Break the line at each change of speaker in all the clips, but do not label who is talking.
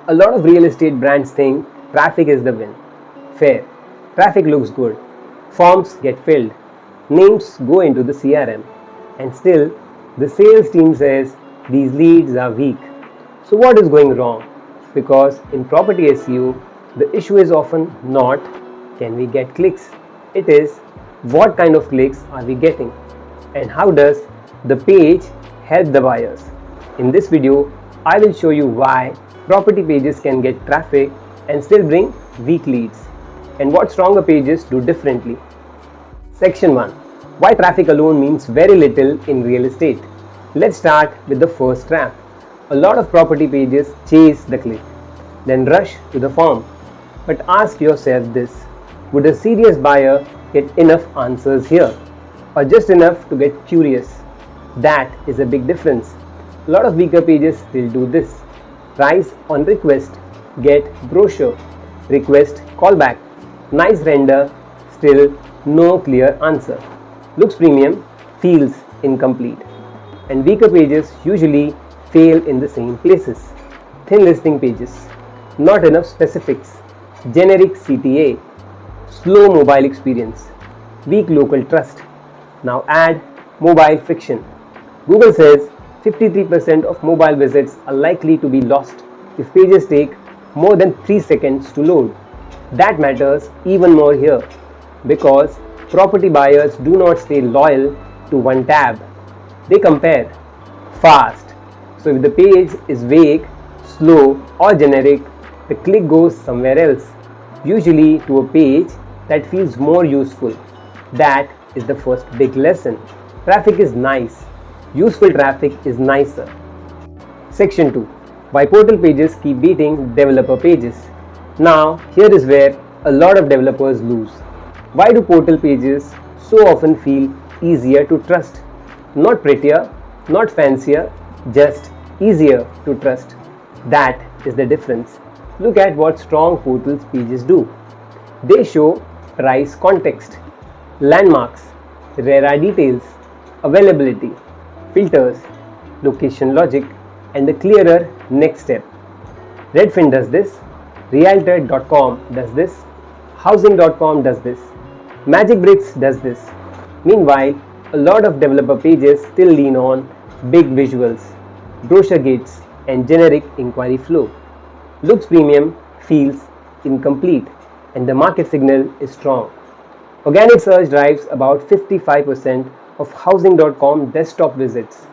A lot of real estate brands think traffic is the win. Fair. Traffic looks good. Forms get filled. Names go into the CRM. And still, the sales team says these leads are weak. So what is going wrong? Because in property SEO, the issue is often not can we get clicks? It is what kind of clicks are we getting? And how does the page help the buyers? In this video, I will show you why property pages can get traffic and still bring weak leads, and what stronger pages do differently. Section 1. Why traffic alone means very little in real estate. Let's start with the first trap. A lot of property pages chase the click, then rush to the form. But ask yourself this: would a serious buyer get enough answers here, or just enough to get curious? That is a big difference. A lot of weaker pages will do this. Price on request, get brochure, request callback, nice render, still no clear answer. Looks premium, feels incomplete. And weaker pages usually fail in the same places. Thin listing pages, not enough specifics, generic CTA, slow mobile experience, weak local trust. Now add mobile friction. Google says 53% of mobile visits are likely to be lost if pages take more than 3 seconds to load. That matters even more here, because property buyers do not stay loyal to one tab. They compare fast. So if the page is vague, slow or generic, the click goes somewhere else, usually to a page that feels more useful. That is the first big lesson. Traffic is nice. Useful traffic is nicer. Section 2. Why portal pages keep beating developer pages. Now, here is where a lot of developers lose. Why do portal pages so often feel easier to trust? Not prettier, not fancier, just easier to trust. That is the difference. Look at what strong portals pages do. They show price context, landmarks, rare details, availability, filters, location logic, and the clearer next step. Redfin does this, Realtor.com does this, Housing.com does this, Magic Bricks does this. Meanwhile, a lot of developer pages still lean on big visuals, brochure gates, and generic inquiry flow. Looks premium, feels incomplete, and the market signal is strong. Organic search drives about 55% of Housing.com desktop visits.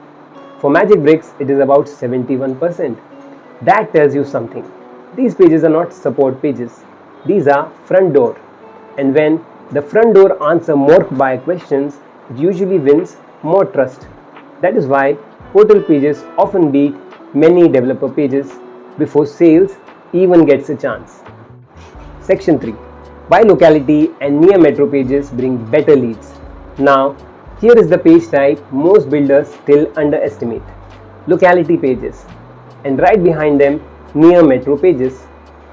For Magic Bricks, it is about 71%. That tells you something. These pages are not support pages. These are front door. And when the front door answer more buyer questions, it usually wins more trust. That is why portal pages often beat many developer pages before sales even gets a chance. Section 3. Why locality and near metro pages bring better leads. Now, here is the page type most builders still underestimate: locality pages. And right behind them, near metro pages.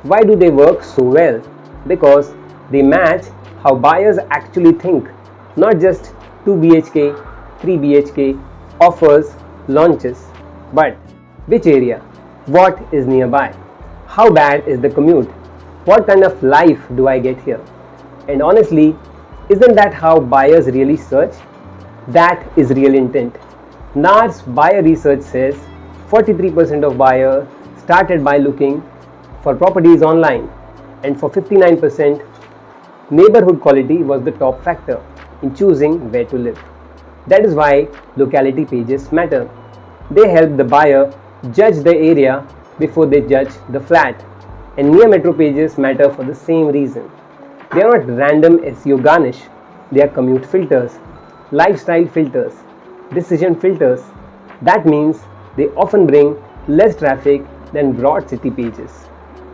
Why do they work so well? Because they match how buyers actually think, not just 2 BHK, 3 BHK, offers, launches, but which area, what is nearby, how bad is the commute, what kind of life do I get here? And honestly, isn't that how buyers really search? That is real intent. NAR's buyer research says 43% of buyers started by looking for properties online, and for 59%, neighborhood quality was the top factor in choosing where to live. That is why locality pages matter. They help the buyer judge the area before they judge the flat. And near metro pages matter for the same reason. They are not random SEO garnish. They are commute filters, lifestyle filters, decision filters. That means they often bring less traffic than broad city pages,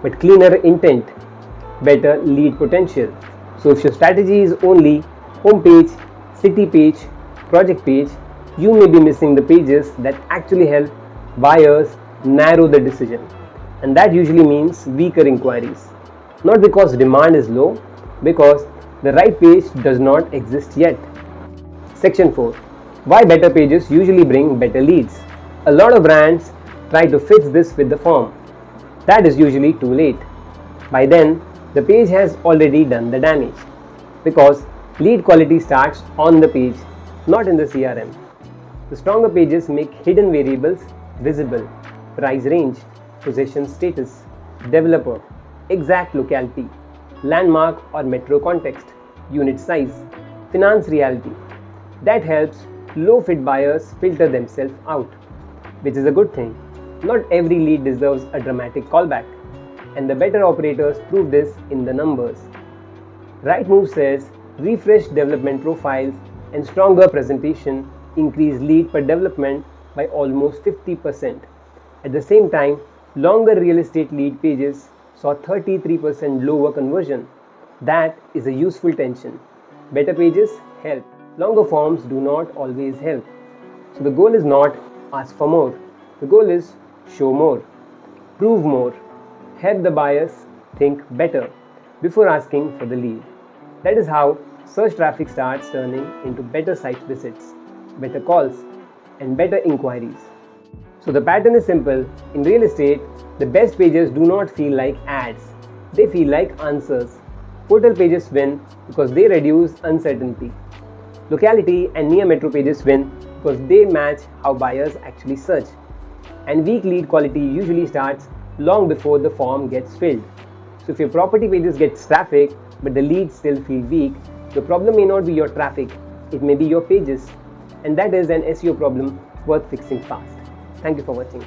but cleaner intent, better lead potential. So if your strategy is only home page, city page, project page, you may be missing the pages that actually help buyers narrow the decision. And that usually means weaker inquiries. Not because demand is low, because the right page does not exist yet. Section 4. Why better pages usually bring better leads. A lot of brands try to fix this with the form. That is usually too late. By then, the page has already done the damage because lead quality starts on the page, not in the CRM. The stronger pages make hidden variables visible: price range, possession status, developer, exact locality, landmark or metro context, unit size, finance reality. That helps low fit buyers filter themselves out, which is a good thing. Not every lead deserves a dramatic callback, and the better operators prove this in the numbers. Rightmove says refreshed development profiles and stronger presentation increase lead per development by almost 50%. At the same time, longer real estate lead pages saw 33% lower conversion. That is a useful tension. Better pages help. Longer forms do not always help. So the goal is not ask for more. The goal is show more, prove more, help the buyers think better before asking for the lead. That is how search traffic starts turning into better site visits, better calls, and better inquiries. So the pattern is simple. In real estate, the best pages do not feel like ads. They feel like answers. Portal pages win because they reduce uncertainty. Locality and near metro pages win because they match how buyers actually search. And weak lead quality usually starts long before the form gets filled. So if your property pages get traffic but the leads still feel weak, the problem may not be your traffic, it may be your pages. And that is an SEO problem worth fixing fast. Thank you for watching.